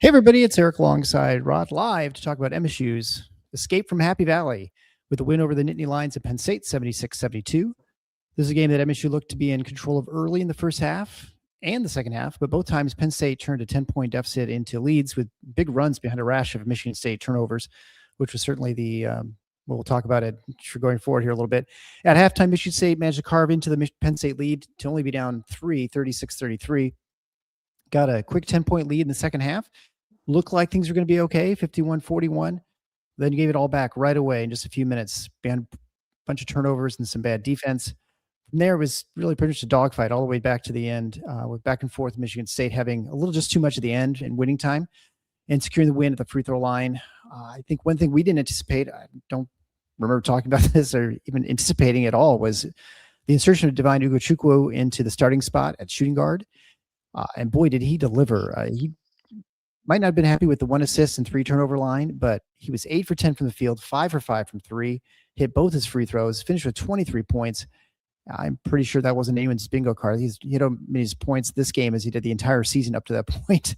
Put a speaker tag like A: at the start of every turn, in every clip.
A: Hey, everybody, it's Eric alongside Rod live to talk about MSU's escape from Happy Valley with a win over the Nittany Lions at Penn State, 76-72. This is a game that MSU looked to be in control of early in the first half and the second half, but both times Penn State turned a 10-point deficit into leads with big runs behind a rash of Michigan State turnovers, which was certainly the we'll talk about it going forward here a little bit. At halftime, Michigan State managed to carve into the Penn State lead to only be down 36-33. Got a quick 10-point lead in the second half. Looked like things were going to be okay, 51-41. Then you gave it all back right away in just a few minutes. Behind a bunch of turnovers and some bad defense. From there, it was really pretty much a dogfight all the way back to the end, with back and forth Michigan State having a little just too much at the end and winning time and securing the win at the free throw line. I think one thing we didn't anticipate, I don't remember talking about this or even anticipating at all, was the insertion of Devin McGlockton into the starting spot at shooting guard. And boy, did he deliver. He might not have been happy with the 1 assist and 3 turnover line, but he was 8 for 10 from the field, 5 for 5 from 3, hit both his free throws, finished with 23 points. I'm pretty sure that wasn't anyone's bingo card. He's hit as many points this game as he did the entire season up to that point.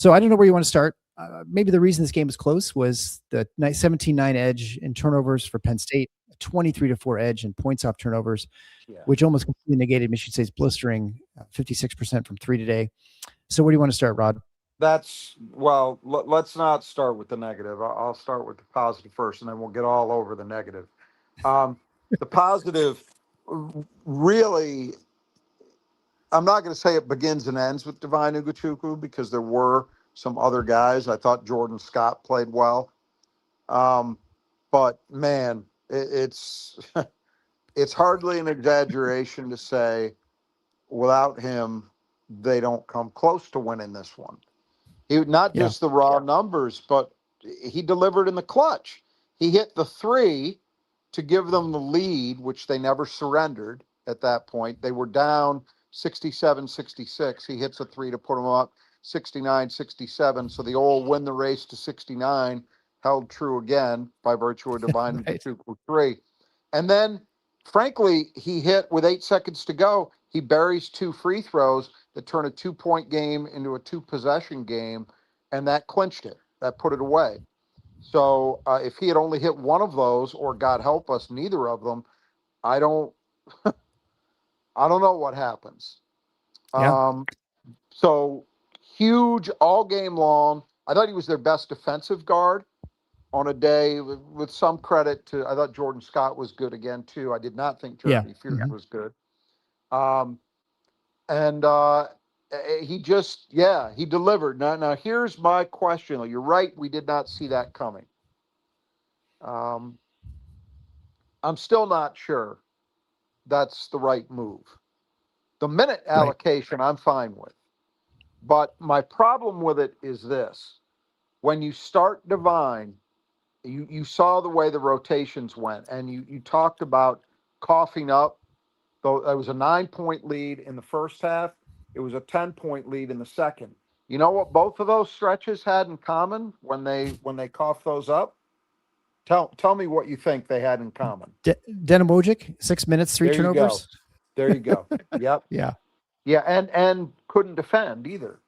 A: So I don't know where you want to start. Maybe the reason this game was close was the 17-9 edge in turnovers for Penn State, a 23-4 edge in points off turnovers, which almost completely negated Michigan State's blistering 56% from 3 today. So where do you want to start, Rod?
B: Let's not start with the negative. I'll start with the positive first, and then we'll get all over the negative. The positive, really, I'm not going to say it begins and ends with Devin McGlockton because there were some other guys. I thought Jordan Scott played well. But, man, it's hardly an exaggeration to say without him, they don't come close to winning this one. Not just the raw numbers, but he delivered in the clutch. He hit the 3 to give them the lead, which they never surrendered at that point. They were down 67-66. He hits a 3 to put them up 69-67. So the old win the race to 69 held true again by virtue of Devin McGlockton 3. And then, frankly, he hit with 8 seconds to go. He buries 2 free throws that turn a 2-point game into a 2-possession game, and that clinched it. That put it away. So if he had only hit one of those, or God help us, neither of them, I don't know what happens.
A: Yeah.
B: So huge all game long. I thought he was their best defensive guard on a day, with some credit to, I thought Jordan Scott was good again too. I did not think Jeremy Fears was good. He delivered. Now here's my question. You're right. We did not see that coming. I'm still not sure that's the right move. The minute allocation, I'm fine with. But my problem with it is this. When you start Devin, you saw the way the rotations went, and you talked about coughing up. Though it was a 9-point lead in the first half, it was a 10-point lead in the second. You know what both of those stretches had in common when they coughed those up? Tell me what you think they had in common.
A: Denim Wojcik, 6 minutes, 3 turnovers.
B: There you go. Yep.
A: Yeah,
B: and couldn't defend either.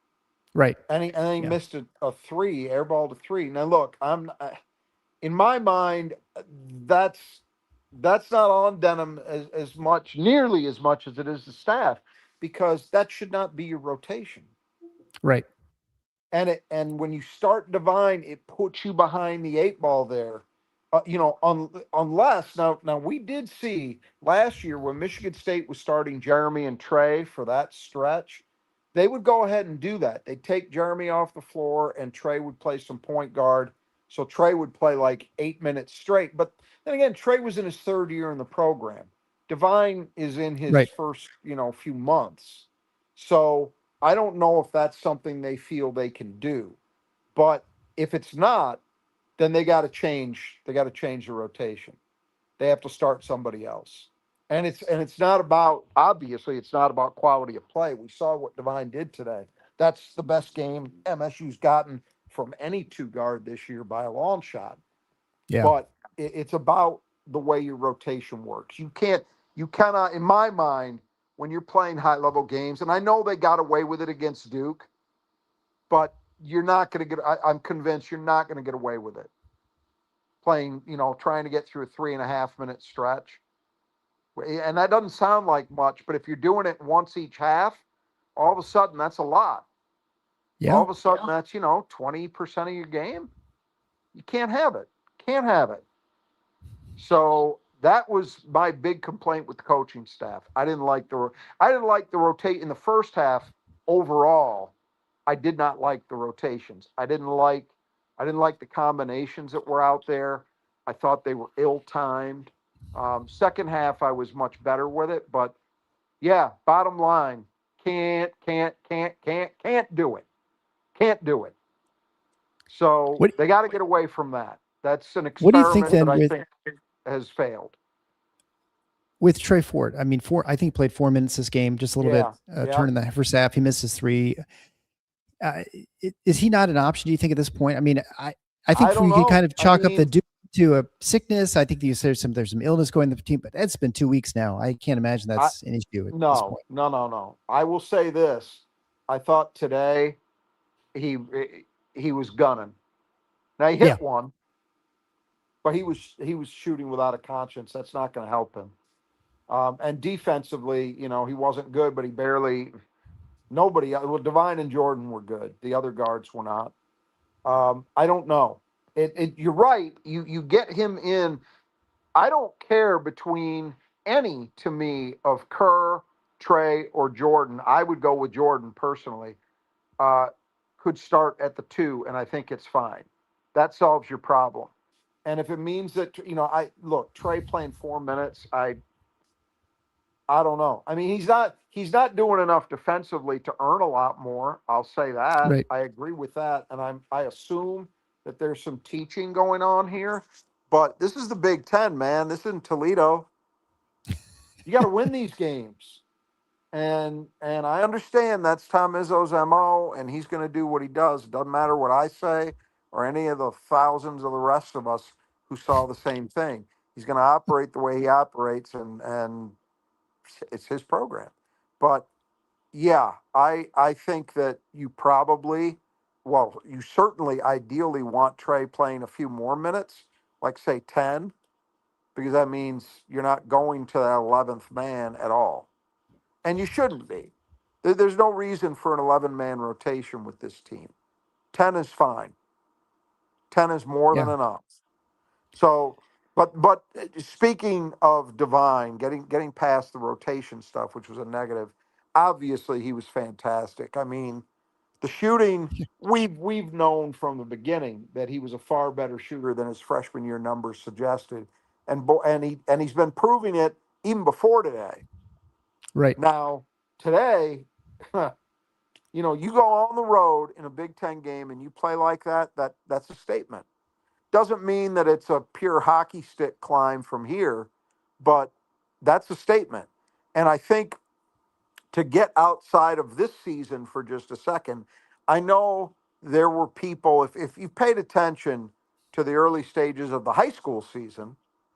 A: Right.
B: And he missed a 3, airballed a 3. Now look, in my mind, that's not on Denham nearly as much as it is the staff, because that should not be your rotation.
A: Right.
B: And when you start Devin, it puts you behind the 8 ball there. Unless now we did see last year when Michigan State was starting Jeremy and Trey for that stretch, they would go ahead and do that. They'd take Jeremy off the floor and Trey would play some point guard. So Trey would play like 8 minutes straight. But then again, Trey was in his 3rd year in the program. Devin is in his first, few months. So I don't know if that's something they feel they can do. But if it's not, then they got to change. They got to change the rotation. They have to start somebody else. And it's not about, obviously, it's not about quality of play. We saw what Devin did today. That's the best game MSU's gotten from any 2 guard this year by a long shot.
A: Yeah.
B: But it's about the way your rotation works. You cannot, in my mind, when you're playing high level games, and I know they got away with it against Duke, but you're not going to get. I'm convinced you're not going to get away with it. Playing, trying to get through a 3.5 minute stretch, and that doesn't sound like much, but if you're doing it once each half, all of a sudden that's a lot. All
A: Yeah.
B: of a sudden that's 20% of your game. You can't have it. Can't have it. So that was my big complaint with the coaching staff. I didn't like the rotate in the first half overall. I did not like the rotations. I didn't like the combinations that were out there. I thought they were ill-timed. Second half I was much better with it, but yeah, bottom line, can't do it. Can't do it. So
A: What
B: they got to get away from that. That's an
A: What do you think
B: experiment that
A: then
B: I
A: with
B: think has failed.
A: Trey Ford? I mean, I think played 4 minutes this game, just a little bit.
B: Yeah.
A: Turn in the first half, he misses three. Is he not an option? Do you think at this point? I mean, I think
B: I don't
A: you can
B: know.
A: kind of
B: I
A: chalk up the
B: mean,
A: due to a sickness. I think there's some illness going in the team, but it's been 2 weeks now. I can't imagine that's an issue at this
B: no,
A: point.
B: no. I will say this. I thought today he he was gunning. Now he
A: Yeah,
B: hit one, but he was shooting without a conscience. That's not going to help him. And defensively, he wasn't good, but he barely nobody. Well, Divine and Jordan were good. The other guards were not. I don't know. You're right. You get him in. I don't care between any to me of Kerr, Trey, or Jordan. I would go with Jordan personally. Uh, could start at the two, and I think it's fine. That solves your problem. And if it means that I look Trey playing 4 minutes, I don't know. I mean, he's not doing enough defensively to earn a lot more. I'll say that.
A: right.
B: I agree with that, and I assume that there's some teaching going on here. But this is the Big Ten, man. This isn't Toledo. You got to win these games, and I understand that's Tom Izzo's mo, and he's going to do what he does. It doesn't matter what I say or any of the thousands of the rest of us who saw the same thing. He's going to operate the way he operates, and it's his program. But yeah, I think that you certainly ideally want Trey playing a few more minutes, like say 10, because that means you're not going to that 11th man at all. And you shouldn't be. There's no reason for an 11-man rotation with this team. 10 is fine. 10 is more
A: Yeah,
B: than enough. So, but speaking of Divine, getting past the rotation stuff, which was a negative, obviously he was fantastic. I mean, the shooting we've known from the beginning that he was a far better shooter than his freshman year numbers suggested, and he's been proving it even before today.
A: right.
B: Now today, you go on the road in a Big Ten game and you play like that. That's a statement. Doesn't mean that it's a pure hockey stick climb from here, but that's a statement. And I think to get outside of this season for just a second, I know there were people, if you paid attention to the early stages of the high school season,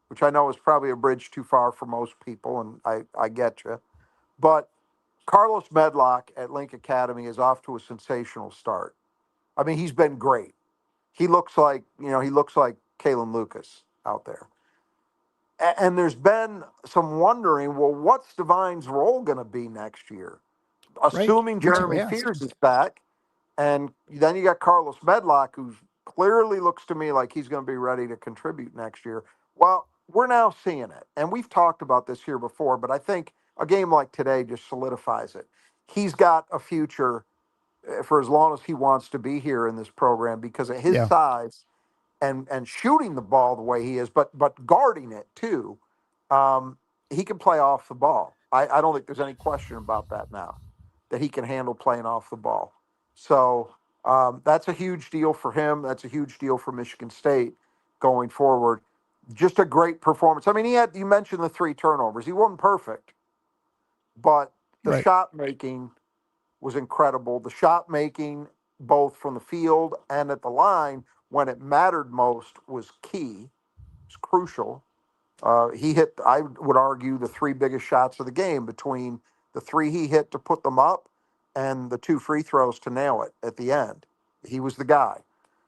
B: which I know is probably a bridge too far for most people, and I get you, but Carlos Medlock at Link Academy is off to a sensational start. I mean, he's been great. He looks like Kalen Lucas out there. And there's been some wondering, well, what's Divine's role going to be next year?
A: Right.
B: Assuming
A: That's what
B: Jeremy
A: we asked.
B: Fears is back, and then you got Carlos Medlock, who clearly looks to me like he's going to be ready to contribute next year. Well, we're now seeing it, and we've talked about this here before, but I think a game like today just solidifies it. He's got a future for as long as he wants to be here in this program because of his
A: Yeah.
B: size and shooting the ball the way he is, but guarding it too. He can play off the ball. I don't think there's any question about that now, that he can handle playing off the ball. So that's a huge deal for him. That's a huge deal for Michigan State going forward. Just a great performance. I mean, you mentioned the 3 turnovers. He wasn't perfect, but the
A: Right.
B: shot making was incredible. The shot making, both from the field and at the line, when it mattered most, was key. It's crucial. He hit, I would argue, the 3 biggest shots of the game, between the 3 he hit to put them up and the 2 free throws to nail it at the end. he was the guy.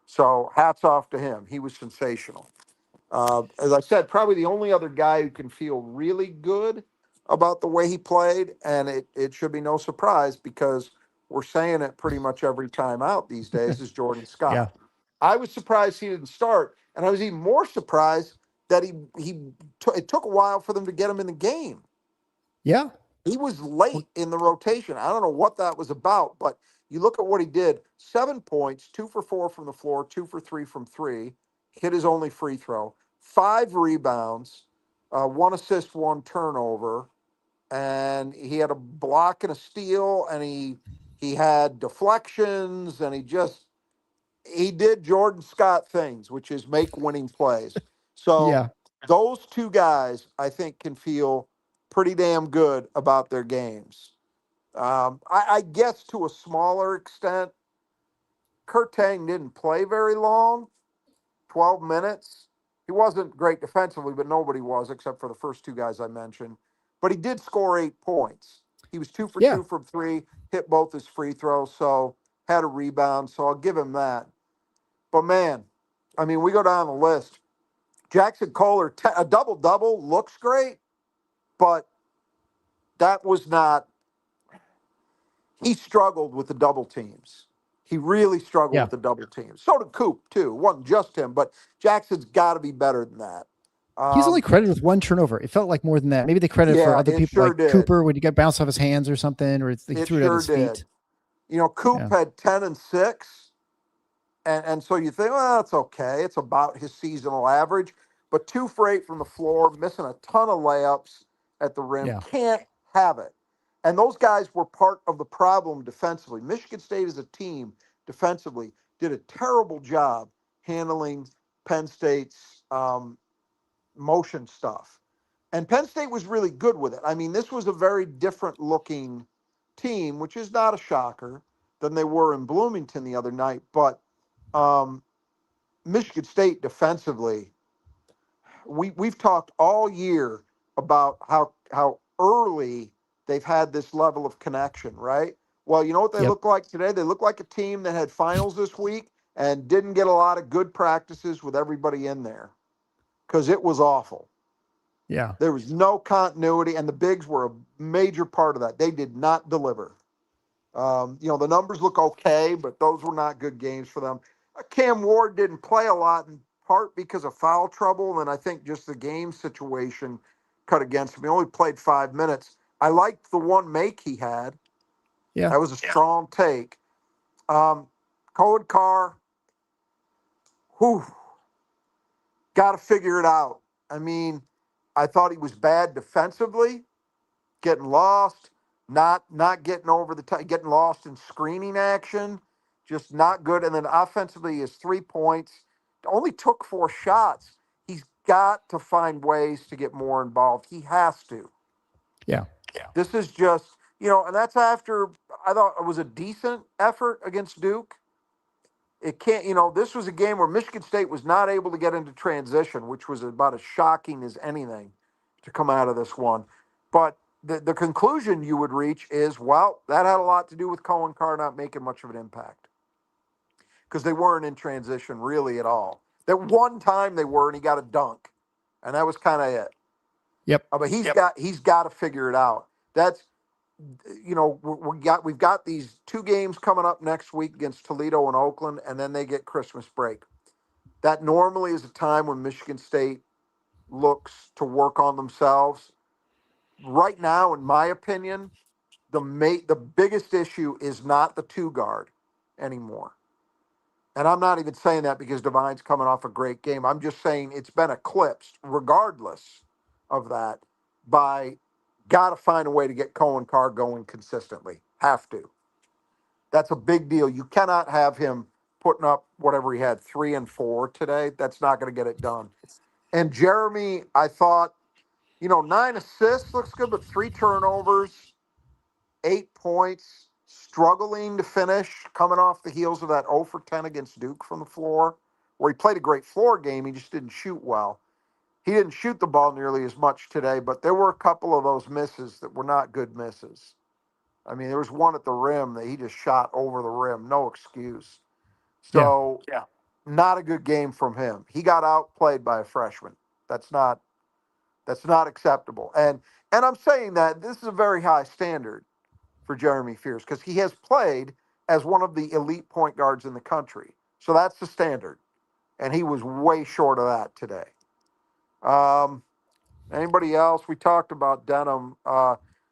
B: So hats off to him. He was sensational. As I said, probably the only other guy who can feel really good about the way he played, and it should be no surprise because we're saying it pretty much every time out these days, is Jordan
A: Yeah.
B: Scott. I was surprised he didn't start, and I was even more surprised that it took a while for them to get him in the game.
A: Yeah.
B: He was late in the rotation. I don't know what that was about, but you look at what he did: 7 points, 2 for 4 from the floor, 2 for 3 from three, hit his only free throw, 5 rebounds, 1 assist, 1 turnover, and he had a block and a steal, and he had deflections, and he did Jordan Scott things, which is make winning plays. So
A: Yeah.
B: those two guys, I think, can feel pretty damn good about their games. I guess to a smaller extent, Kurt Tang didn't play very long, 12 minutes. He wasn't great defensively, but nobody was except for the first two guys I mentioned. But he did score 8 points. He was 2 for
A: Yeah.
B: 2 from three, hit both his free throws, so had a rebound. So I'll give him that. But man, I mean, we go down the list. Jackson Kohler, a double double looks great, but that was not. He struggled with the double teams. He really struggled
A: Yeah.
B: with the double teams. So did Coop too. It wasn't just him, but Jackson's got to be better than that.
A: He's only credited with 1 turnover. It felt like more than that. Maybe they credit for
B: Yeah,
A: other
B: it
A: people
B: sure
A: like
B: did.
A: Cooper when he got bounced off his hands or something, or he
B: It
A: threw it at
B: sure
A: his feet.
B: did. Coop
A: Yeah.
B: had 10 and 6. And so you think, well, it's okay. It's about his seasonal average. But 2 for 8 from the floor, missing a ton of layups at the rim.
A: Yeah.
B: Can't have it. And those guys were part of the problem defensively. Michigan State as a team defensively did a terrible job handling Penn State's motion stuff. And Penn State was really good with it. I mean, this was a very different looking team, which is not a shocker, than they were in Bloomington the other night. But Michigan State defensively, we've talked all year about how early they've had this level of connection, right? Well, you know what they
A: Yep.
B: look like today? They look like a team that had finals this week and didn't get a lot of good practices with everybody in there because it was awful.
A: Yeah.
B: There was no continuity, and the bigs were a major part of that. They did not deliver. The numbers look okay, but those were not good games for them. Cam Ward didn't play a lot in part because of foul trouble, and I think just the game situation cut against him. He only played 5 minutes. I liked the one make he had.
A: Yeah.
B: That was a strong take. Cohen Carr, got to figure it out. I mean, I thought he was bad defensively, getting lost, not getting over the getting lost in screening action, just not good. And then offensively, his 3 points only took 4 shots. He's got to find ways to get more involved. He has to.
A: Yeah.
B: This is just, and that's after I thought it was a decent effort against Duke. It can't, this was a game where Michigan State was not able to get into transition, which was about as shocking as anything to come out of this one. But the conclusion you would reach is, well, that had a lot to do with Cohen Carr not making much of an impact because they weren't in transition really at all. That one time they were, and he got a dunk, and that was kind of it.
A: Yep.
B: But he's got to figure it out. That's we've got these 2 games coming up next week against Toledo and Oakland, and then they get Christmas break. That normally is a time when Michigan State looks to work on themselves. Right now, in my opinion, the biggest issue is not the 2 guard anymore. And I'm not even saying that because Divine's coming off a great game. I'm just saying it's been eclipsed, regardless of that, by got to find a way to get Cohen Carr going consistently. Have to. That's a big deal. You cannot have him putting up whatever he had, 3 and 4 today. That's not going to get it done. And Jeremy, I thought, 9 assists looks good, but 3 turnovers, 8 points, struggling to finish, coming off the heels of that 0 for 10 against Duke from the floor, where he played a great floor game. He just didn't shoot well. He didn't shoot the ball nearly as much today, but there were a couple of those misses that were not good misses. I mean, there was one at the rim that he just shot over the rim. No excuse. So not a good game from him. He got outplayed by a freshman. That's not acceptable. And I'm saying that this is a very high standard for Jeremy Fears because he has played as one of the elite point guards in the country. So that's the standard. And he was way short of that today. Anybody else? We talked about Denham.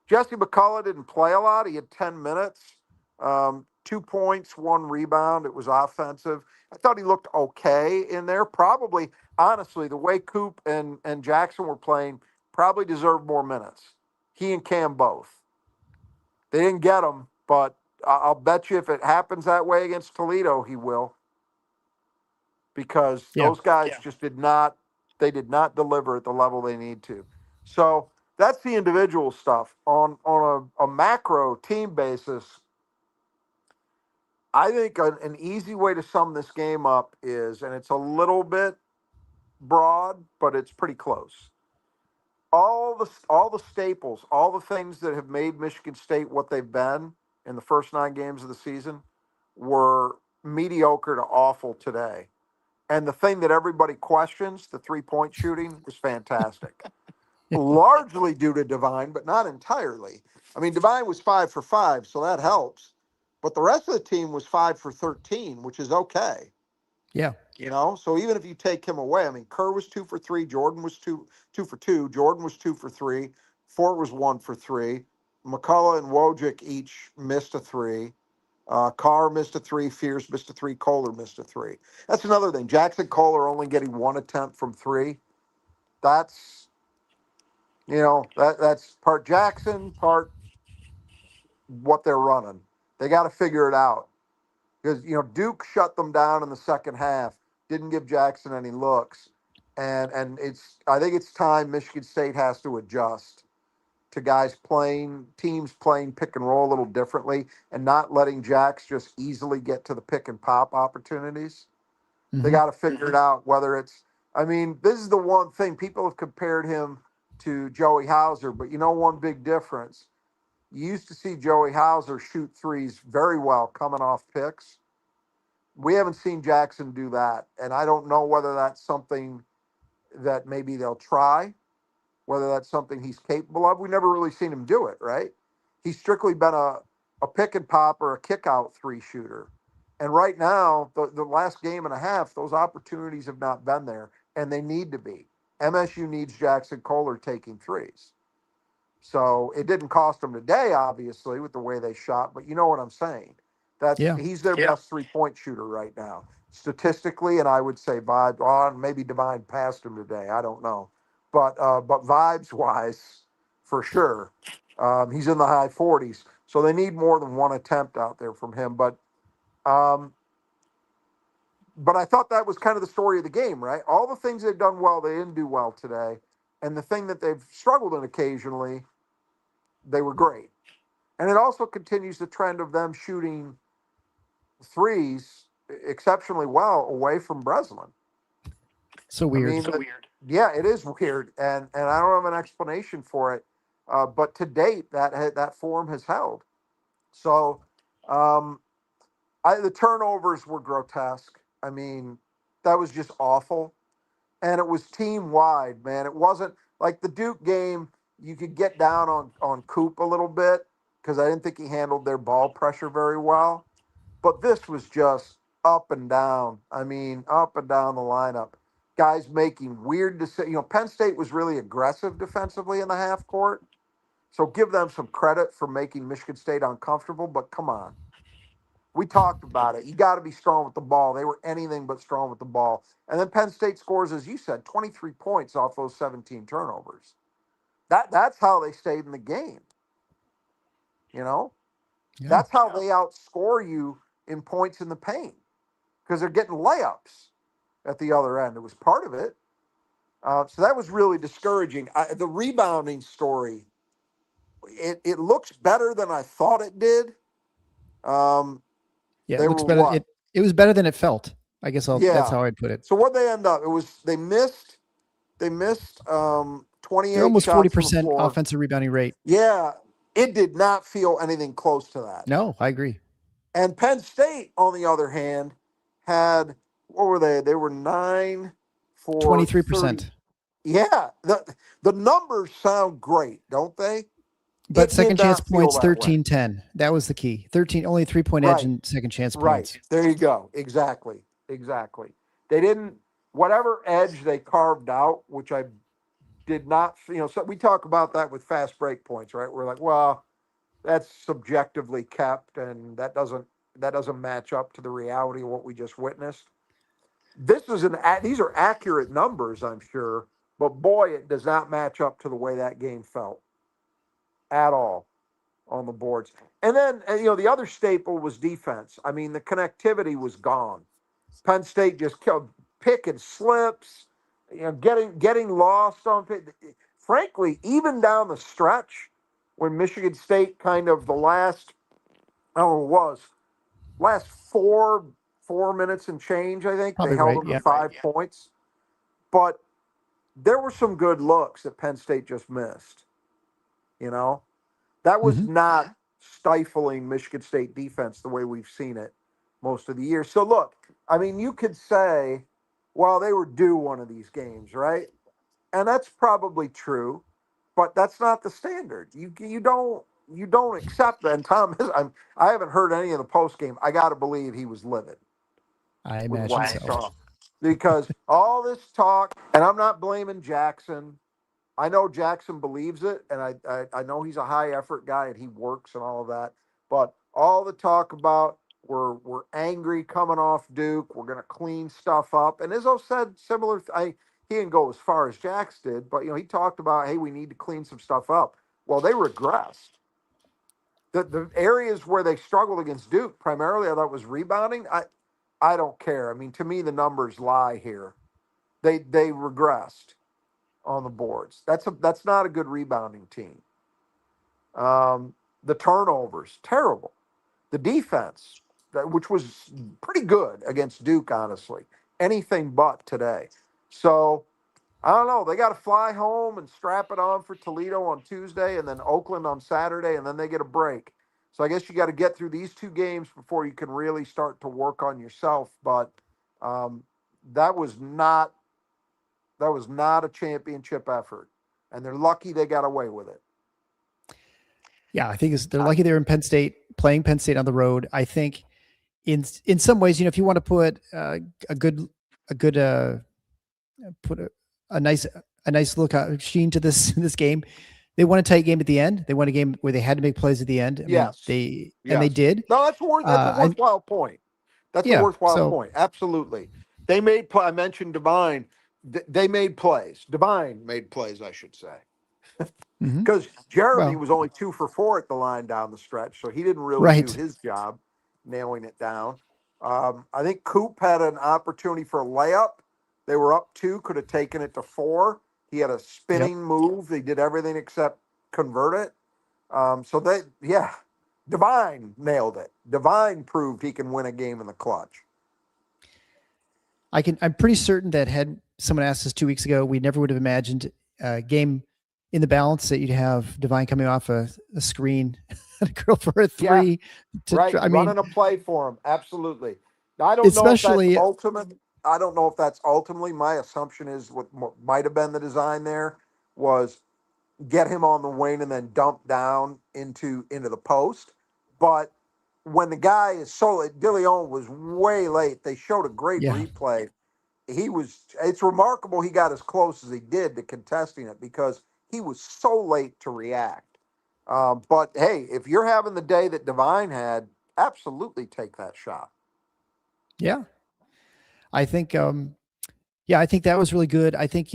B: Jesse McCullough didn't play a lot. He had 10 minutes, 2 points, 1 rebound. It was offensive. I thought he looked okay in there. Probably, honestly, the way Coop and Jackson were playing, probably deserved more minutes. He and Cam both. They didn't get him, but I'll bet you if it happens that way against Toledo, he will. Because those guys just did not deliver at the level they need to. So that's the individual stuff. On a macro team basis, I think an easy way to sum this game up is, and it's a little bit broad, but it's pretty close. All the staples, all the things that have made Michigan State what they've been in the first 9 games of the season were mediocre to awful today. And the thing that everybody questions, the 3-point shooting, was fantastic. Largely due to Divine, but not entirely. I mean, Divine was 5 for 5, so that helps. But the rest of the team was 5 for 13, which is okay.
A: Yeah.
B: So even if you take him away, I mean, Kerr was 2 for 3, Jordan was 2 for 2, Jordan was 2 for 3, Fort was 1 for 3, McCullough and Wojcik each missed a 3. Carr missed a 3, Fierce missed a 3, Kohler missed a 3. That's another thing. Jackson Kohler only getting 1 attempt from 3. That's, that's part Jackson, part what they're running. They got to figure it out because, Duke shut them down in the second half, didn't give Jackson any looks. And I think it's time Michigan State has to adjust to teams playing pick and roll a little differently and not letting Jacks just easily get to the pick and pop opportunities. Mm-hmm. They got to figure it out, whether it's, this is the one thing people have compared him to Joey Hauser, but one big difference. You used to see Joey Hauser shoot threes very well coming off picks. We haven't seen Jackson do that. And I don't know whether that's something that maybe they'll try, whether that's something he's capable of. We've never really seen him do it, right? He's strictly been a pick and pop or a kick out 3 shooter. And right now, the last game and a half, those opportunities have not been there, and they need to be. MSU needs Jackson Kohler taking threes. So it didn't cost them today, obviously, with the way they shot, but you know what I'm saying. He's their best 3-point shooter right now, statistically, and I would say maybe Divine passed him today. I don't know. But vibes-wise, for sure, he's in the high 40s. So they need more than 1 attempt out there from him. But I thought that was kind of the story of the game, right? All the things they've done well, they didn't do well today. And the thing that they've struggled in occasionally, they were great. And it also continues the trend of them shooting threes exceptionally well away from Breslin.
A: So weird. So
B: weird. Yeah, it is weird, and I don't have an explanation for it. But to date, that form has held. So, the turnovers were grotesque. That was just awful, and it was team wide, man. It wasn't like the Duke game. You could get down on Coop a little bit because I didn't think he handled their ball pressure very well. But this was just up and down. Up and down the lineup. Guys making weird decisions. Penn State was really aggressive defensively in the half court. So give them some credit for making Michigan State uncomfortable, but come on. We talked about it. You got to be strong with the ball. They were anything but strong with the ball. And then Penn State scores, as you said, 23 points off those 17 turnovers. That's how they stayed in the game. Yeah. That's how they outscore you in points in the paint because they're getting layups at the other end. It was part of it. So that was really discouraging. The rebounding story, it looks better than I thought it did.
A: It looks better. It was better than it felt. I guess that's how I'd put it.
B: So what they end up, they missed 28
A: They're almost
B: shots
A: 40% offensive rebounding rate.
B: Yeah, it did not feel anything close to that.
A: No, I agree.
B: And Penn State, on the other hand, had, what were they? They were 9 for 30.
A: 23%.
B: Yeah, the numbers sound great, don't they?
A: But
B: It did
A: second chance
B: not feel
A: points,
B: that way.
A: 13-10. That was the key. 13, only 3-point edge
B: Right,
A: in second chance
B: right.
A: points.
B: There you go. Exactly, exactly. They didn't, whatever edge they carved out, which I did not, so we talk about that with fast break points, right? We're like, well, that's subjectively kept, and that doesn't match up to the reality of what we just witnessed. These are accurate numbers, I'm sure, but boy, it does not match up to the way that game felt at all on the boards. And then, the other staple was defense. I mean, the connectivity was gone. Penn State just kept picking slips, getting lost on it. Frankly, even down the stretch, when Michigan State kind of the last, I don't know, last 4 minutes and change, I think they
A: Probably
B: held
A: right.
B: them to
A: Yeah.
B: 5 points. But there were some good looks that Penn State just missed. That was
A: Hmm.
B: not stifling Michigan State defense the way we've seen it most of the year. So look, I mean, you could say, well, they were due one of these games, right? And that's probably true, but that's not the standard. You don't accept that. And Tom, I haven't heard any of the post game. I got to believe he was livid
A: I
B: with
A: imagine
B: what he
A: so.
B: saw, because all this talk, and I'm not blaming Jackson. I know Jackson believes it, and I know he's a high effort guy and he works and all of that. But all the talk about we're angry coming off Duke, we're going to clean stuff up. And Izzo said similar. He didn't go as far as Jax did, but he talked about, hey, we need to clean some stuff up. Well, they regressed. The areas where they struggled against Duke primarily, I thought was rebounding. I don't care. I mean, to me, the numbers lie here. They regressed on the boards. That's not a good rebounding team. The turnovers, terrible. The defense, which was pretty good against Duke, honestly, anything but today. So I don't know. They got to fly home and strap it on for Toledo on Tuesday, and then Oakland on Saturday, and then they get a break. So I guess you got to get through these two games before you can really start to work on yourself. But um, that was not a championship effort, and they're lucky they got away with it.
A: Yeah, I think they're lucky they're in Penn State, playing Penn State on the road. I think in some ways, if you want to put a good put a nice look sheen to this game, they won a tight game at the end. They won a game where they had to make plays at the end. I mean,
B: Yes,
A: they
B: yes.
A: did.
B: No, that's a worthwhile point. That's a
A: Yeah.
B: worthwhile
A: So
B: point. Absolutely. They made play. I mentioned Divine. They made plays. Divine made plays, I should say,
A: mhm.
B: because Jeremy
A: Well,
B: was only 2 for 4 at the line down the stretch, so he didn't really do
A: right.
B: his job nailing it down. I think Coop had an opportunity for a layup. They were up 2, could have taken it to 4. He had a
A: Yep.
B: spinning move. They did everything except convert it. Yeah, Divine nailed it. Divine proved he can win a game in the clutch.
A: I'm pretty certain that had someone asked us 2 weeks ago, we never would have imagined a game in the balance that you'd have Divine coming off a screen and a girl for a
B: Yeah,
A: three.
B: right.
A: I mean,
B: Running a play for him. Absolutely. I don't know if that's
A: especially,
B: ultimate. I don't know if that's ultimately. My assumption is what might have been the design there was get him on the wing and then dump down into the post. But when the guy is DeLeon was way late. They showed a great
A: yeah.
B: replay. It's remarkable he got as close as he did to contesting it because he was so late to react. But hey, if you're having the day that Divine had, absolutely take that shot.
A: Yeah. I think, I think that was really good. I think,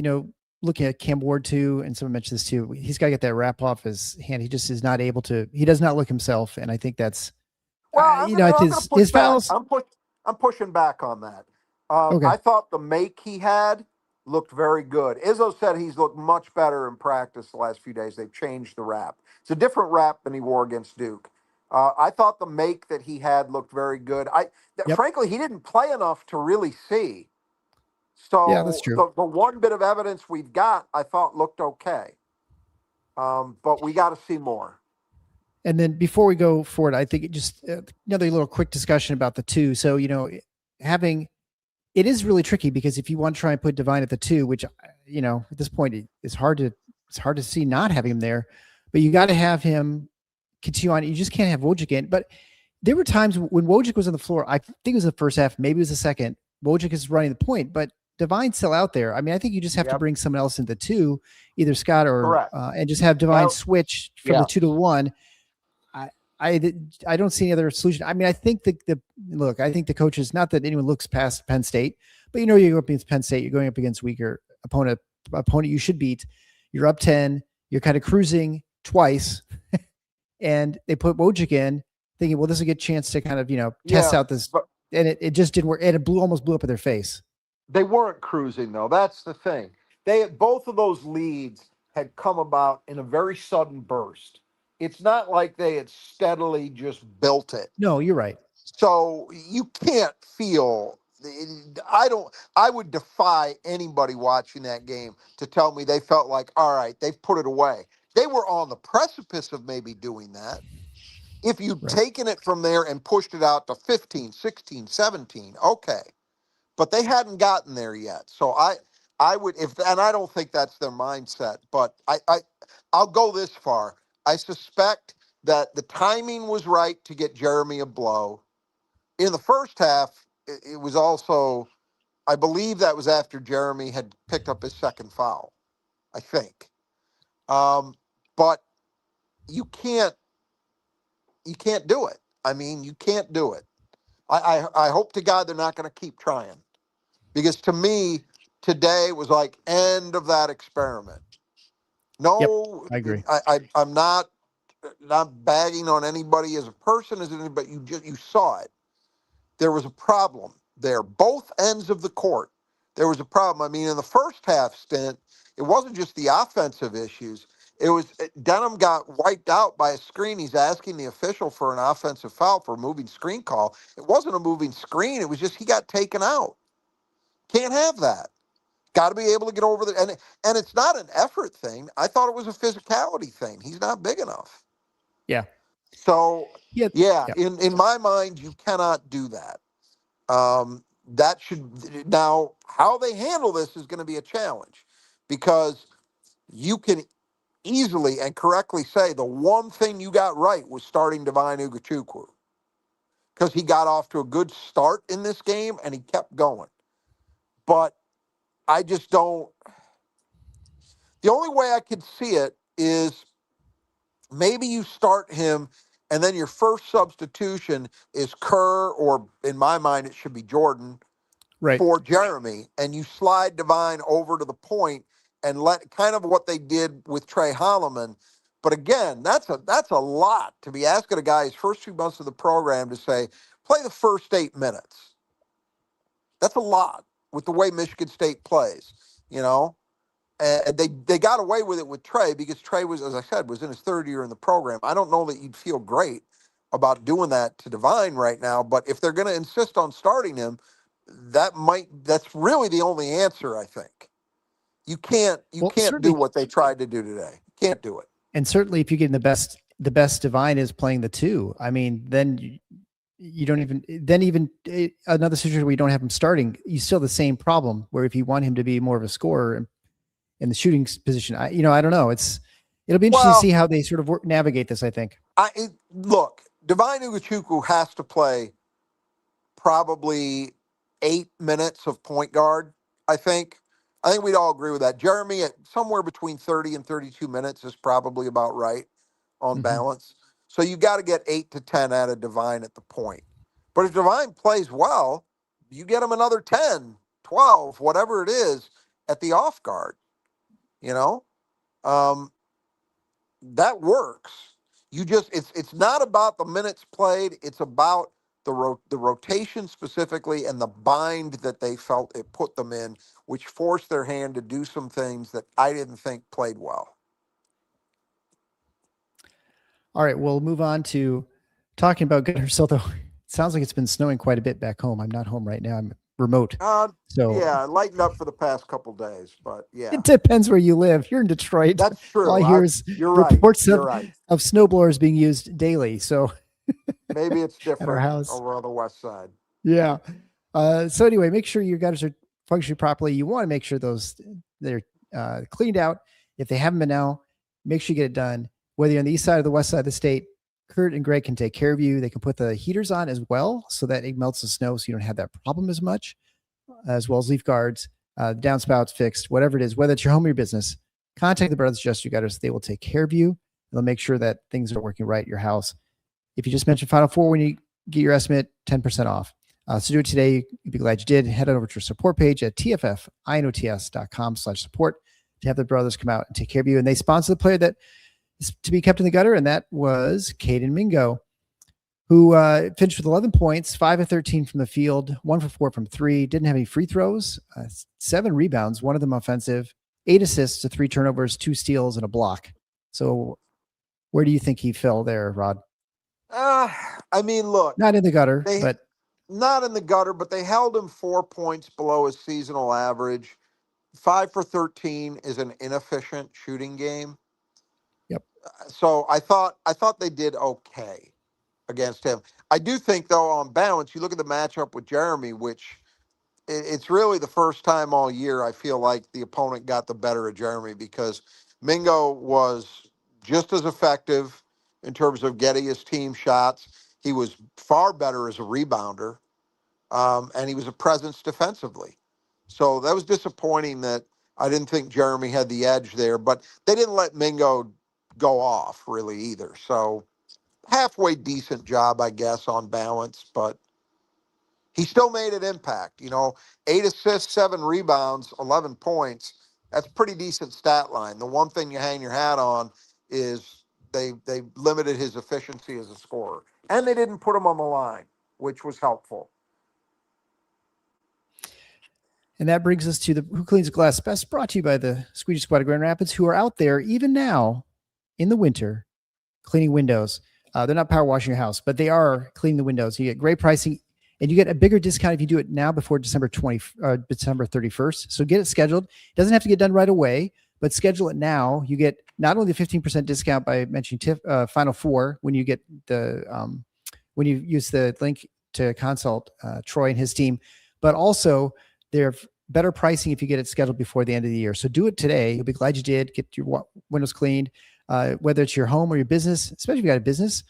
A: looking at Cam Ward too, and someone mentioned this too, he's got to get that wrap off his hand. He just is not able to, he does not look himself. And I think that's,
B: Well,
A: I
B: I'm
A: think
B: gonna push
A: his
B: back.
A: fouls.
B: I'm pushing back on that.
A: Okay.
B: I thought the make he had looked very good. Izzo said he's looked much better in practice the last few days. They've changed the wrap. It's a different wrap than he wore against Duke. I thought the make that he had looked very good.
A: Yep.
B: Frankly, he didn't play enough to really see.
A: Yeah, that's
B: So
A: true.
B: the one bit of evidence we've got, I thought looked okay. But we got to see more.
A: And then before we go forward, I think just another little quick discussion about the two. So, it is really tricky because if you want to try and put Devine at the 2, which, at this point it's hard to see not having him there, but you got to have him continue on. You just can't have Wojcik in. But there were times when Wojcik was on the floor. I think it was the first half, maybe it was the second. Wojcik is running the point, but Devine's still out there. I mean, I think you just have to bring someone else into 2, either Scott or and just have Devine switch from the 2 to 1. I don't see any other solution. I mean, I think I think the coaches, not that anyone looks past Penn State, but you go up against Penn State, you're going up against weaker opponent you should beat. You're up 10, you're kind of cruising twice, and they put Wojcik in, thinking, well, this is a good chance to kind of, test out this, and it just didn't work, and it almost blew up in their face.
B: They weren't cruising, though. That's the thing. Both of those leads had come about in a very sudden burst. It's not like they had steadily just built it.
A: No, you're right.
B: So you can't feel. I would defy anybody watching that game to tell me they felt like, all right, they've put it away. They were on the precipice of maybe doing that. If you'd taken it from there and pushed it out to 15, 16, 17, okay. But they hadn't gotten there yet. So I would, and I don't think that's their mindset, but I'll go this far. I suspect that the timing was right to get Jeremy a blow. In the first half, it was also, I believe that was after Jeremy had picked up his second foul, I think. But you can't do it. I mean, you can't do it. I hope to God they're not going to keep trying, because to me, today was like end of that experiment. No,
A: I agree.
B: I'm not bagging on anybody as a person, but you saw it. There was a problem there. Both ends of the court, there was a problem. I mean, in the first half stint, it wasn't just the offensive issues. It was Denham got wiped out by a screen. He's asking the official for an offensive foul for a moving screen call. It wasn't a moving screen. It was just he got taken out. Can't have that. Got to be able to get over there. And it's not an effort thing. I thought it was a physicality thing. He's not big enough.
A: Yeah.
B: So, in my mind, you cannot do that. That should, now, how they handle this is going to be a challenge, because you can easily and correctly say the one thing you got right was starting Devine Ugachukwu, because he got off to a good start in this game and he kept going. But I just don't. The only way I could see it is maybe you start him and then your first substitution is Kerr, or in my mind, it should be Jordan, for Jeremy, and you slide Devine over to the point and let kind of what they did with Trey Holloman. But again, that's a lot to be asking a guy his first 2 months of the program to say, play the first 8 minutes. That's a lot with the way Michigan State plays, And they got away with it with Trey, because Trey was, as I said, was in his 3rd year in the program. I don't know that you'd feel great about doing that to Devine right now, but if they're going to insist on starting him, that's really the only answer, I think. You can't do what they tried to do today. You can't do it.
A: And certainly if you get the best Devine is playing the 2. I mean, then you don't even another situation where you don't have him starting, you still have the same problem, where if you want him to be more of a scorer in the shooting position, I don't know. It'll be interesting to see how they sort of navigate this, I think.
B: Look, Devine Ugachukwu has to play probably 8 minutes of point guard, I think. I think we'd all agree with that. Jeremy, at somewhere between 30 and 32 minutes is probably about right on balance. So you got to get 8 to 10 out of Devine at the point. But if Devine plays well, you get him another 10, 12, whatever it is, at the off guard. That works. It's not about the minutes played. It's about the rotation specifically, and the bind that they felt it put them in, which forced their hand to do some things that I didn't think played well.
A: All right, we'll move on to talking about Gunnar Siltho. It sounds like it's been snowing quite a bit back home. I'm not home right now. I'm remote.
B: Lightened up for the past couple days, but yeah.
A: It depends where you live. You're in Detroit.
B: That's true.
A: All I hear is reports of snowblowers being used daily. So
B: maybe it's different
A: at our house
B: over on the west side.
A: Yeah. So anyway, make sure your gutters are functioning properly. You want to make sure they're cleaned out. If they haven't been now, make sure you get it done. Whether you're on the east side or the west side of the state, Kurt and Greg can take care of you. They can put the heaters on as well so that it melts the snow so you don't have that problem as much, as well as leaf guards, downspouts fixed, whatever it is, whether it's your home or your business. Contact the Brothers Adjust Gutters. They will take care of you. They'll make sure that things are working right at your house. If you just mention Final Four when you get your estimate, 10% off. So do it today. You'd be glad you did. Head on over to our support page at tffinots.com/support to have the brothers come out and take care of you. And they sponsor the player that is to be kept in the gutter, and that was Caden Mingo, who finished with 11 points, 5 of 13 from the field, 1 for 4 from 3, didn't have any free throws, 7 rebounds, 1 of them offensive, 8 assists to 3 turnovers, 2 steals, and a block. So where do you think he fell there, Rod?
B: I mean, look.
A: Not in the gutter, but...
B: Not in the gutter, but they held him 4 points below his seasonal average. 5 for 13 is an inefficient shooting game.
A: Yep.
B: So I thought they did okay against him. I do think, though, on balance, you look at the matchup with Jeremy, which it's really the first time all year I feel like the opponent got the better of Jeremy, because Mingo was just as effective in terms of getting his team shots. He was far better as a rebounder, and he was a presence defensively. So that was disappointing that I didn't think Jeremy had the edge there, but they didn't let Mingo go off really either. So halfway decent job, I guess, on balance, but he still made an impact. 8 assists, 7 rebounds, 11 points. That's pretty decent stat line. The one thing you hang your hat on is they limited his efficiency as a scorer, and they didn't put him on the line, which was helpful.
A: And that brings us to the Who Cleans the Glass Best, brought to you by the Squeaky Squad of Grand Rapids, who are out there even now in the winter cleaning windows. They're not power washing your house, but they are cleaning the windows. You get great pricing, and you get a bigger discount if you do it now before December 31st. So get it scheduled. It doesn't have to get done right away, but schedule it now. You get not only the 15% discount by mentioning Final Four when you get when you use the link to consult Troy and his team, but also they're better pricing if you get it scheduled before the end of the year. So do it today. You'll be glad you did. Get your windows cleaned, whether it's your home or your business, especially if you got a business.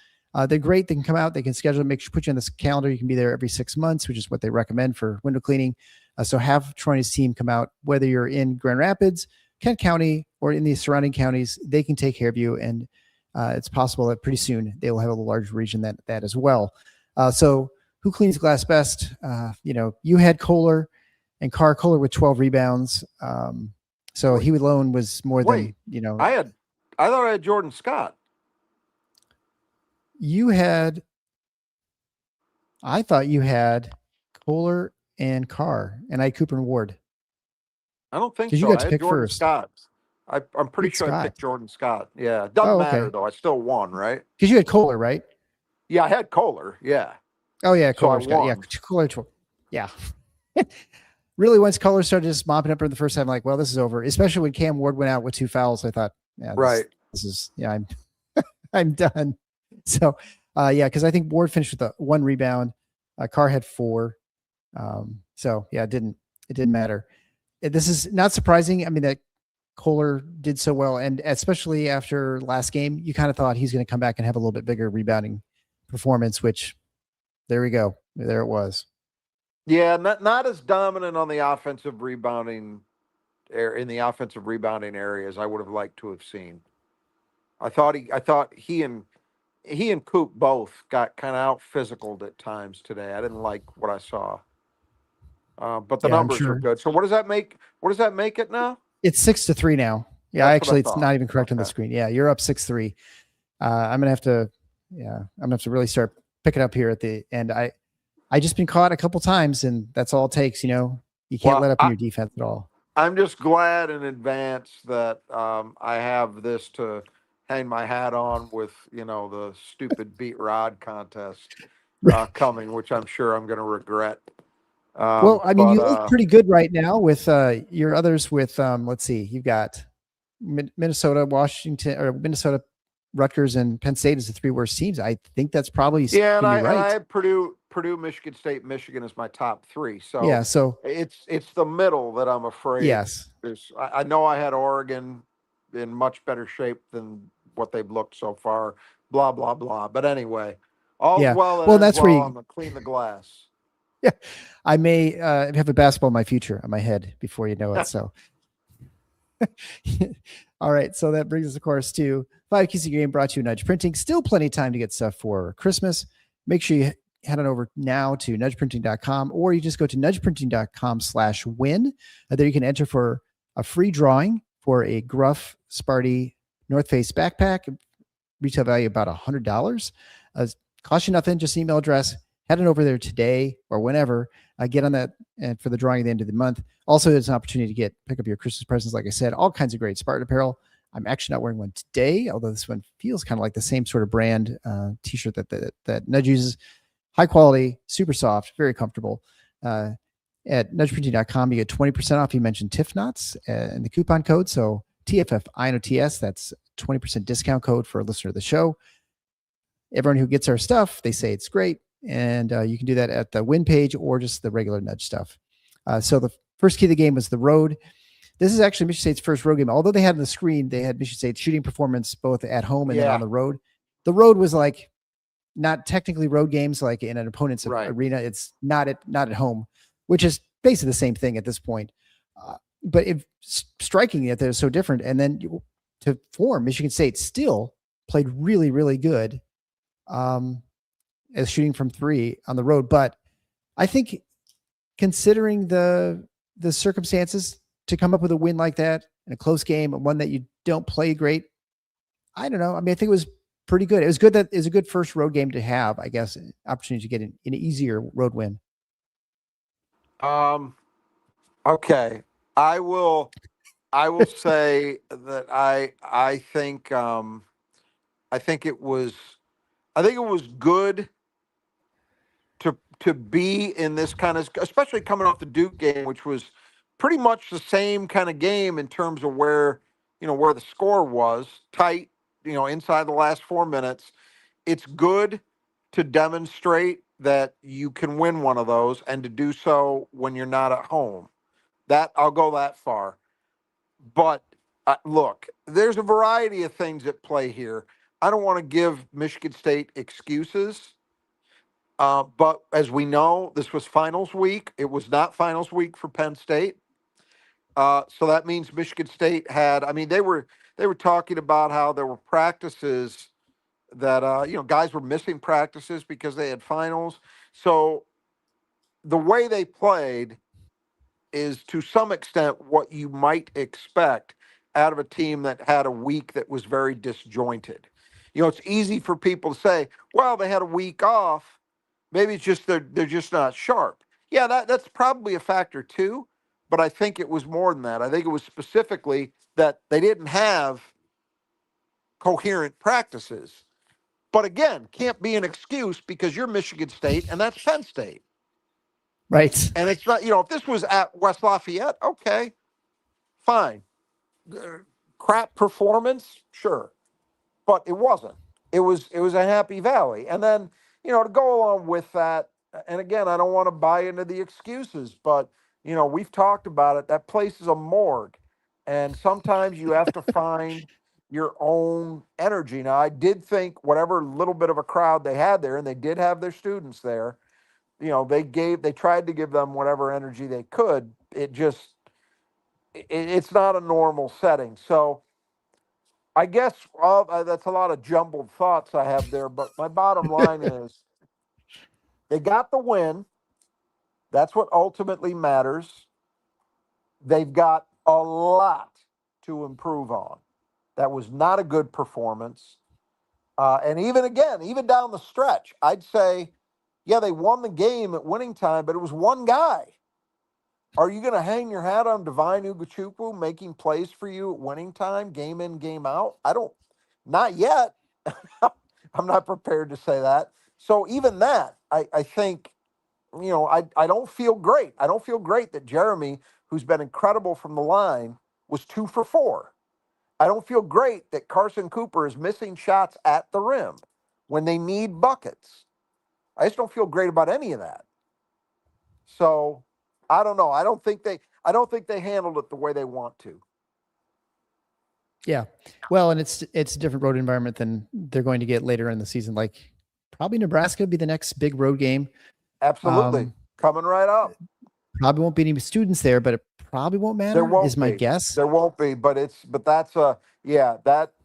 A: They're great. They can come out. They can schedule it, put you on this calendar. You can be there every 6 months, which is what they recommend for window cleaning. So have Troy and his team come out, whether you're in Grand Rapids, Kent County, or in the surrounding counties. They can take care of you, and it's possible that pretty soon they will have a large region that as well. So who cleans glass best? You had Kohler and Kohler with 12 rebounds. So he alone was more than.
B: I thought I had Jordan Scott.
A: I thought you had Kohler and Carr, and I had Cooper and Ward.
B: I don't think so.
A: You got to
B: I
A: pick
B: Jordan
A: first.
B: Scott. I'm pretty sure
A: Scott.
B: I picked Jordan Scott. Yeah. It doesn't matter, though. I still won, right?
A: Because you had Kohler, right?
B: Yeah, I had Kohler. Yeah.
A: Oh, yeah. Kohler.
B: So
A: Yeah. Kohler. Yeah. Really, once Kohler started just mopping up for the first time, like, well, this is over. Especially when Cam Ward went out with 2 fouls. I thought, yeah, this is, I'm done. So, because I think Ward finished with 1 rebound. Carr had 4. So, yeah, it didn't matter. This is not surprising. I mean, that Kohler did so well, and especially after last game, you kind of thought he's going to come back and have a little bit bigger rebounding performance, which there we go. There it was.
B: Yeah, not as dominant on the offensive rebounding in the offensive rebounding area as I would have liked to have seen. I thought he and Coop both got kind of out physicaled at times today. I didn't like what I saw. But the numbers are good. So what does that make? What does that make it now?
A: It's 6-3 now. Yeah, actually, it's not even correct on the screen. Yeah, you're up 6-3. I'm gonna have to really start picking up here at the end. I just been caught a couple times, and that's all it takes. You can't let up in your defense at all.
B: I'm just glad in advance that I have this to hang my hat on with, the stupid beat Rod contest coming, which I'm sure I'm going to regret.
A: You look pretty good right now with your others with, let's see, you've got Minnesota, Washington, or Minnesota, Rutgers, and Penn State as the 3 worst teams. I think that's probably
B: right.
A: right.
B: I had Purdue Purdue, Michigan State, Michigan is my top three. So
A: Yeah. So
B: it's the middle that I'm afraid.
A: yes.
B: I know I had Oregon in much better shape than what they've looked so far. Blah blah blah. But anyway, all's
A: Yeah.
B: well that
A: Well,
B: ends
A: that's where
B: well.
A: you,
B: I'm gonna clean the glass.
A: yeah, I may have a basketball in my future on my head before you know it. So, all right. So that brings us, of course, to 5 Keys to Game brought to you Nudge Printing. Still plenty of time to get stuff for Christmas. Make sure you head on over now to nudgeprinting.com, or you just go to nudgeprinting.com/win. There you can enter for a free drawing for a Gruff Sparty North Face backpack. Retail value about $100. Cost you nothing, just an email address. Head on over there today or whenever. Get on that and for the drawing at the end of the month. Also, there's an opportunity to pick up your Christmas presents. Like I said, all kinds of great Spartan apparel. I'm actually not wearing one today, although this one feels kind of like the same sort of brand t-shirt that Nudge uses. High quality, super soft, very comfortable. At nudgeprinting.com, you get 20% off. You mentioned TIF Knots and the coupon code. So TFFINOTS, that's 20% discount code for a listener of the show. Everyone who gets our stuff, they say it's great. And you can do that at the win page or just the regular Nudge stuff. So the first key of the game was the road. This is actually Michigan State's first road game. Although they had on the screen, they had Michigan State's shooting performance both at home and then on the road. The road was like not technically road games like in an opponent's arena. It's not at home, which is basically the same thing at this point. But striking that they're so different. And then to form, Michigan State still played really, really good as shooting from three on the road. But I think considering the circumstances to come up with a win like that in a close game, one that you don't play great, I don't know. I mean, I think it was pretty good. It was good that it was a good first road game to have, I guess, an opportunity to get an easier road win.
B: Okay. I will say that I think it was good to be in this kind of, especially coming off the Duke game, which was pretty much the same kind of game in terms of where the score was tight, inside the last 4 minutes. It's good to demonstrate that you can win one of those and to do so when you're not at home. That I'll go that far. But look, there's a variety of things at play here. I don't want to give Michigan State excuses. But as we know, this was finals week. It was not finals week for Penn State. So that means Michigan State had, I mean, they were talking about how there were practices that, guys were missing practices because they had finals. So the way they played is to some extent what you might expect out of a team that had a week that was very disjointed. It's easy for people to say, well, they had a week off. Maybe it's just they're just not sharp. Yeah, that's probably a factor too, but I think it was more than that. I think it was specifically that they didn't have coherent practices. But again, can't be an excuse because you're Michigan State and that's Penn State.
A: Right.
B: And it's not, if this was at West Lafayette, okay, fine. Crap performance, sure. But it wasn't. It was a Happy Valley. And then, to go along with that, and again, I don't want to buy into the excuses, but we've talked about it. That place is a morgue. And sometimes you have to find your own energy. Now, I did think whatever little bit of a crowd they had there, and they did have their students there, they tried to give them whatever energy they could. It's not a normal setting. So I guess that's a lot of jumbled thoughts I have there, but my bottom line is they got the win. That's what ultimately matters. They've got a lot to improve on. That was not a good performance. And even down the stretch, I'd say, yeah, they won the game at winning time, but it was one guy. Are you going to hang your hat on Divine Ugochukwu making plays for you at winning time, game in, game out? Not yet. I'm not prepared to say that. So even that, I think, I don't feel great. I don't feel great that Jeremy, who's been incredible from the line, was 2 for 4. I don't feel great that Carson Cooper is missing shots at the rim when they need buckets. I just don't feel great about any of that. So I don't know. I don't think they handled it the way they want to.
A: Yeah. Well, and it's a different road environment than they're going to get later in the season. Like probably Nebraska would be the next big road game.
B: Absolutely. Coming right up.
A: Probably won't be any students there, but it probably won't matter.
B: There won't
A: is my
B: be.
A: guess.
B: There won't be, but that's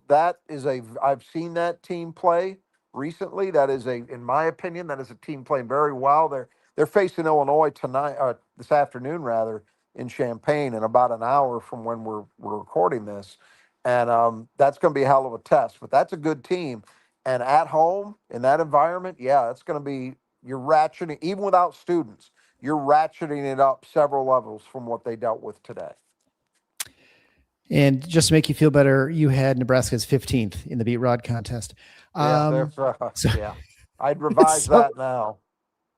B: that is I've seen that team play recently. That is in my opinion, that is a team playing very well. They're facing Illinois tonight, this afternoon rather, in Champaign in about an hour from when we're recording this. And that's going to be a hell of a test, but that's a good team. And at home in that environment, yeah, it's going to be, you're ratcheting, even without students, you're ratcheting it up several levels from what they dealt with today.
A: And just to make you feel better, you had Nebraska's 15th in the Beat Rod contest.
B: Yeah, I'd revise that now.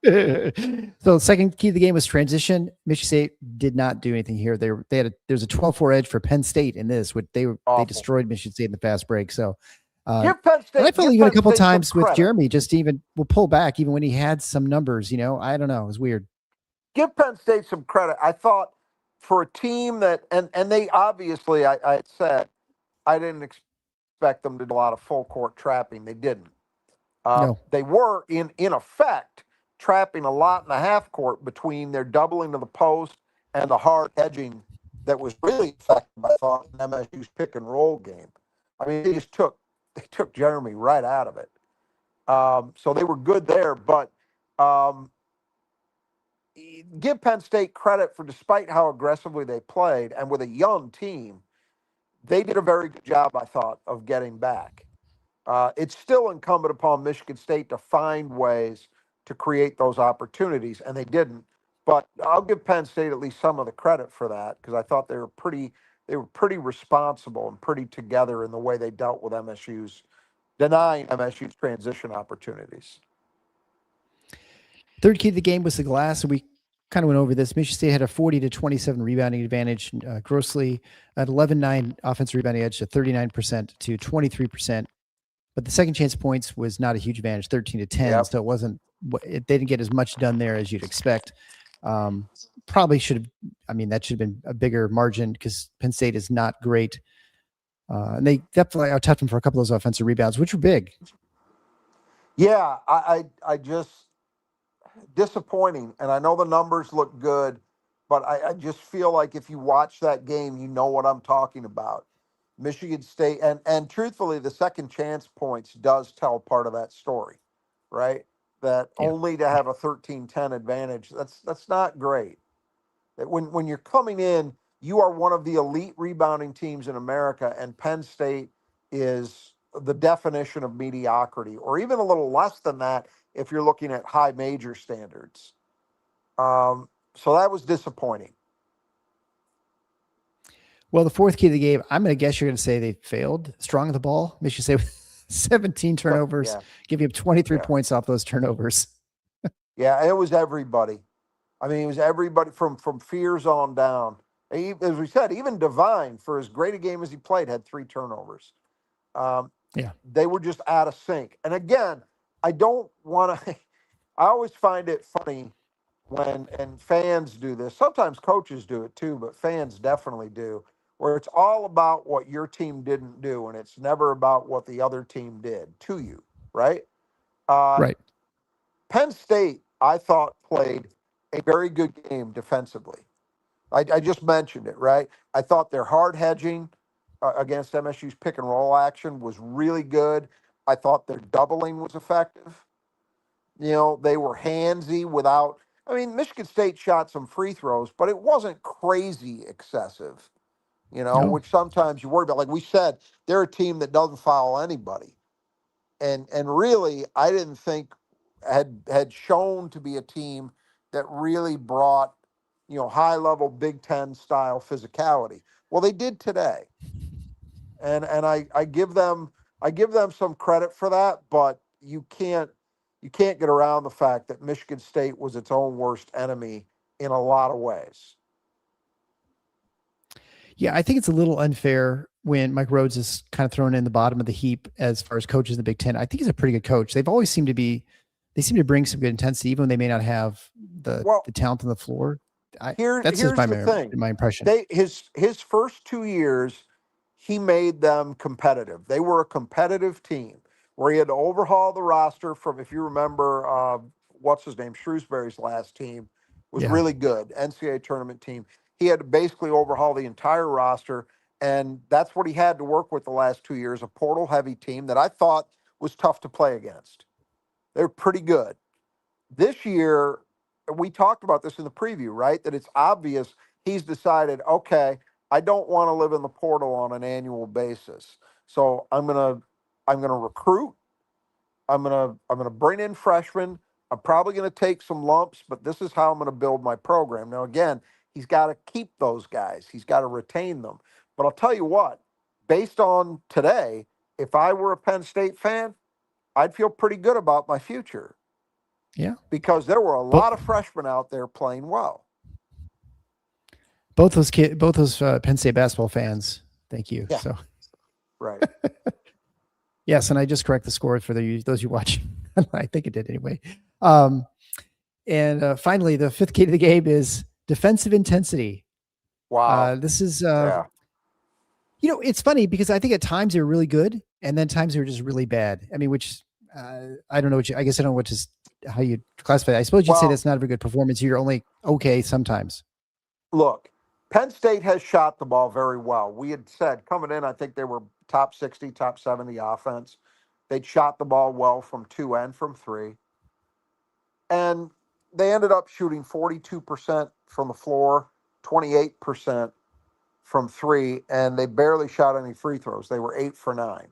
A: So the second key of the game was transition. Michigan State did not do anything here. There's a 12-4 edge for Penn State in this, which they destroyed Michigan State in the fast break. So
B: give Penn State.
A: I felt even a couple times with
B: credit.
A: Jeremy, just even will pull back even when he had some numbers. I don't know. It was weird.
B: Give Penn State some credit. I thought for a team that, and they obviously, I said, I didn't expect them to do a lot of full court trapping. They didn't.
A: No.
B: They were in effect trapping a lot in the half court between their doubling to the post and the hard edging that was really effective, I thought, in MSU's pick and roll game. I mean, they took Jeremy right out of it. So they were good there, but give Penn State credit for, despite how aggressively they played and with a young team, they did a very good job, I thought, of getting back. It's still incumbent upon Michigan State to find ways to create those opportunities, and they didn't. But I'll give Penn State at least some of the credit for that, because I thought they were pretty responsible and pretty together in the way they dealt with denying MSU's transition opportunities.
A: Third key of the game was the glass. So we kind of went over this. Michigan State had a 40-27 rebounding advantage grossly, at 11-9 offensive rebounding edge to 39% to 23%. But the second chance points was not a huge advantage, 13-10. Yep. So they didn't get as much done there as you'd expect. Probably should have, that should have been a bigger margin because Penn State is not great. And they definitely out-touched them for a couple of those offensive rebounds, which were big.
B: Yeah, I just disappointing. And I know the numbers look good, but I just feel like if you watch that game, you know what I'm talking about. Michigan State, and truthfully, the second chance points does tell part of that story, right? That only to have a 13-10 advantage, that's not great. That when you're coming in, you are one of the elite rebounding teams in America, and Penn State is the definition of mediocrity, or even a little less than that if you're looking at high major standards. So that was disappointing.
A: Well, the fourth key of the game, I'm going to guess you're going to say they failed strong at the ball. Michigan State with 17 turnovers, giving up 23 points off those turnovers.
B: Yeah, it was everybody. I mean, it was everybody from Fears on down. As we said, even Devine, for as great a game as he played, had 3 turnovers. They were just out of sync. And again, I don't want to – I always find it funny when – and fans do this. Sometimes coaches do it too, but fans definitely do, where it's all about what your team didn't do, and it's never about what the other team did to you, right?
A: Right.
B: Penn State, I thought, played a very good game defensively. I just mentioned it, right? I thought their hard hedging against MSU's pick and roll action was really good. I thought their doubling was effective. They were handsy without – Michigan State shot some free throws, but it wasn't crazy excessive, which sometimes you worry about. Like we said, they're a team that doesn't foul anybody. And really, I didn't think had shown to be a team that really brought, high-level Big Ten style physicality. Well, they did today, and I give them some credit for that. But you can't get around the fact that Michigan State was its own worst enemy in a lot of ways.
A: Yeah, I think it's a little unfair when Mike Rhodes is kind of thrown in the bottom of the heap as far as coaches in the Big Ten. I think he's a pretty good coach. They've always seemed to be they seem to bring some good intensity, even when they may not have the talent on the floor. That's just my impression.
B: His first 2 years, he made them competitive. They were a competitive team where he had to overhaul the roster from, if you remember, what's his name, Shrewsbury's last team was really good, NCAA tournament team. He had to basically overhaul the entire roster, and that's what he had to work with the last 2 years, a portal-heavy team that I thought was tough to play against. They're pretty good. This year, we talked about this in the preview, right? That it's obvious he's decided, okay, I don't want to live in the portal on an annual basis. So I'm gonna recruit. I'm gonna bring in freshmen. I'm probably gonna take some lumps, but this is how I'm gonna build my program. Now, again, he's got to keep those guys. He's got to retain them. But I'll tell you what, based on today, if I were a Penn State fan, I'd feel pretty good about my future.
A: Yeah.
B: Because there were a lot of freshmen out there playing well.
A: Both those Penn State basketball fans. Thank you.
B: Yeah.
A: So,
B: right.
A: Yes, and I just correct the score for those you watch. I think it did anyway. And finally, the fifth key to the game is defensive intensity.
B: Wow.
A: This is, it's funny because I think at times they're really good, and then times they're just really bad. I mean, which I don't know I guess I don't know how you classify it. I suppose you'd say that's not a very good performance. You're only okay sometimes.
B: Look, Penn State has shot the ball very well. We had said coming in, I think they were top 60, top 70 offense. They'd shot the ball well from 2 and from 3. And they ended up shooting 42% from the floor, 28% from 3, and they barely shot any free throws. They were 8 for 9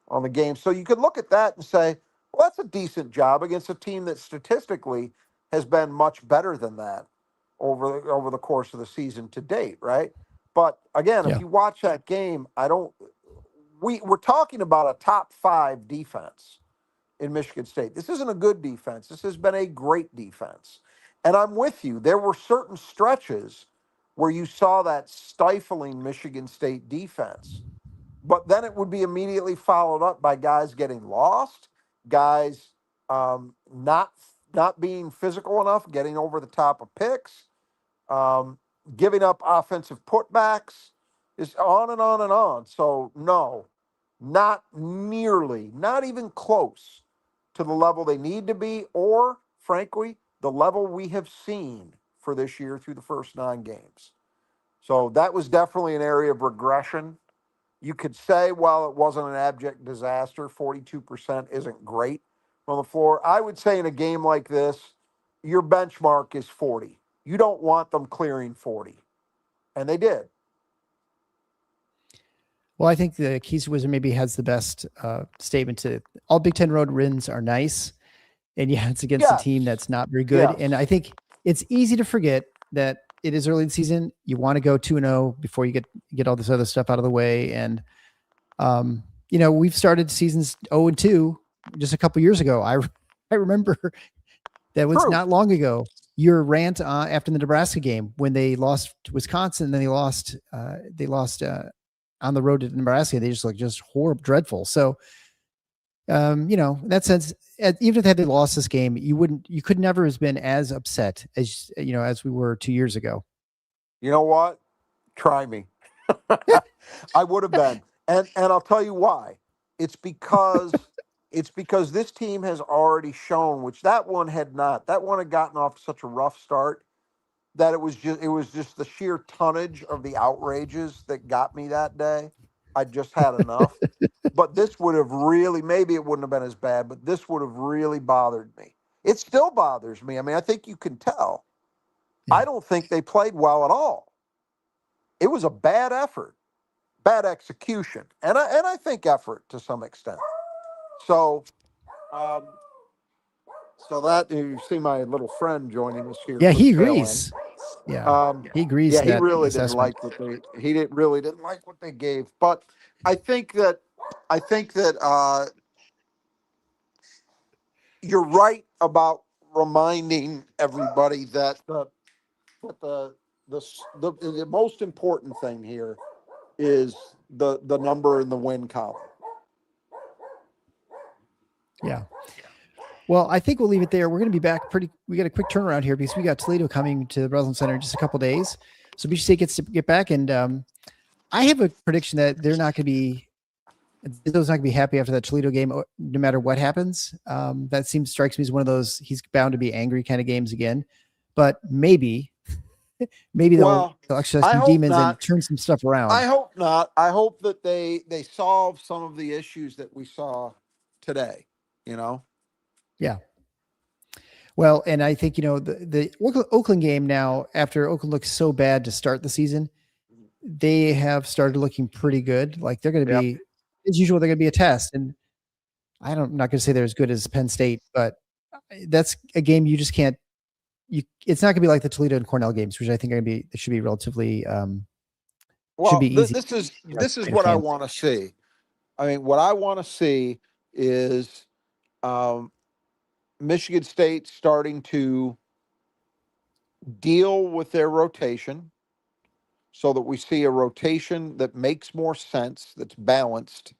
B: on the game. So you could look at that and say, well, that's a decent job against a team that statistically has been much better than that over the course of the season to date, right? But again, if you watch that game, we're talking about a top 5 defense in Michigan State. This isn't a good defense. This has been a great defense. And I'm with you. There were certain stretches where you saw that stifling Michigan State defense. But then it would be immediately followed up by guys getting lost, guys not being physical enough, getting over the top of picks, giving up offensive putbacks, is on and on and on. So no, not nearly, not even close to the level they need to be, or frankly, the level we have seen for this year through the first 9 games. So that was definitely an area of regression. You could say, while it wasn't an abject disaster, 42% isn't great from the floor. I would say in a game like this, your benchmark is 40. You don't want them clearing 40. And they did.
A: Well, I think the Keys Wizard maybe has the best statement to all Big Ten road wins are nice. And it's against a team that's not very good. And I think it's easy to forget that it is early in the season. You want to go 2-0 before you get all this other stuff out of the way. And, we've started seasons 0-2 just a couple years ago. I remember that was not long ago. Your rant after the Nebraska game when they lost to Wisconsin, and then they lost on the road to Nebraska. They just looked just horrible, dreadful. So, in that sense, even if they had lost this game, you could never have been as upset as we were 2 years ago.
B: You know what? Try me. I would have been. And I'll tell you why. It's because this team has already shown, which that one had not. That one had gotten off to such a rough start that it was just the sheer tonnage of the outrages that got me that day. I just had enough. But this would have really, maybe it wouldn't have been as bad, but this would have really bothered me. It still bothers me. I mean, I think you can tell. I don't think they played well at all. It was a bad effort, bad execution, and I think effort to some extent. So, so that you see my little friend joining us here.
A: Yeah, he agrees. He agrees.
B: Yeah, he really didn't like what they gave. But I think that you're right about reminding everybody that the most important thing here is the number in the win column.
A: Yeah. Well, I think we'll leave it there. We're going to be back we got a quick turnaround here because we got Toledo coming to the Breslin Center in just a couple days. So BC State gets to get back. And I have a prediction that they're not going to be, Toledo's not going to be happy after that Toledo game, no matter what happens. That strikes me as one of those, he's bound to be angry kind of games again. But maybe they'll exercise some demons and turn some stuff around.
B: I hope not. I hope that they solve some of the issues that we saw today,
A: Yeah. Well, and I think, the Oakland game now, after Oakland looked so bad to start the season, they have started looking pretty good. Like they're going to be, as usual, they're going to be a test. And I'm not going to say they're as good as Penn State, but that's a game you just can't, it's not going to be like the Toledo and Cornell games, which I think should be relatively, should be easy.
B: This is what I want to see. I mean, what I want to see is, Michigan State starting to deal with their rotation so that we see a rotation that makes more sense, that's balanced,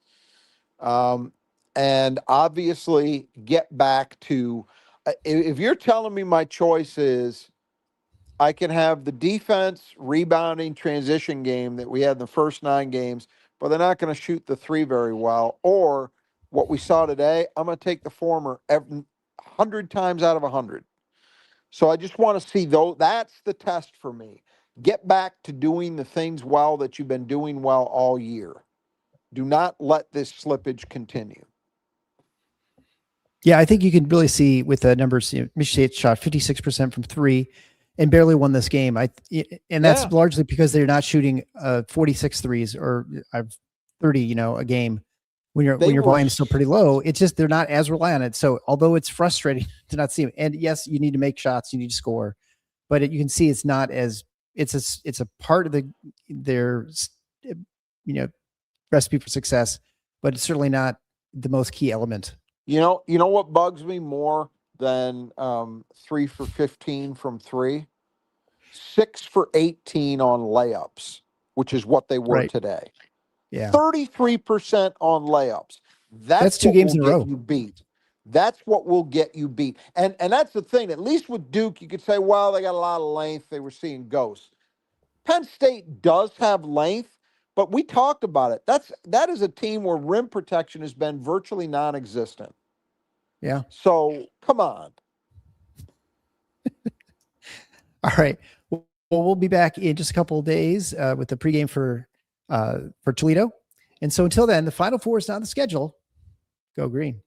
B: and obviously get back to, if you're telling me my choice is I can have the defense rebounding transition game that we had in the first 9 games, but they're not going to shoot the 3 very well, or what we saw today, I'm going to take the former 100 times out of 100. So I just want to see, though, that's the test for me. Get back to doing the things well that you've been doing well all year. Do not let this slippage continue.
A: Yeah, I think you can really see with the numbers, Michigan State shot 56% from 3 and barely won this game. And that's largely because they're not shooting 46 threes or 30, a game. When your volume is still pretty low, it's just they're not as reliant on it. So although it's frustrating to not see them, and yes, you need to make shots, you need to score, but you can see it's not as it's a part of their recipe for success, but it's certainly not the most key element.
B: You know what bugs me more than 3 for 15 from 3? 6 for 18 on layups, which is what they were today.
A: Yeah,
B: 33% on layups.
A: That's 2 games in a row.
B: You beat. That's what will get you beat. And that's the thing. At least with Duke, you could say, well, they got a lot of length. They were seeing ghosts. Penn State does have length, but we talked about it. That is a team where rim protection has been virtually non-existent.
A: Yeah.
B: So come on.
A: All right. Well, we'll be back in just a couple of days with the pregame for Toledo. And so until then, the Final Four is not on the schedule. Go Green.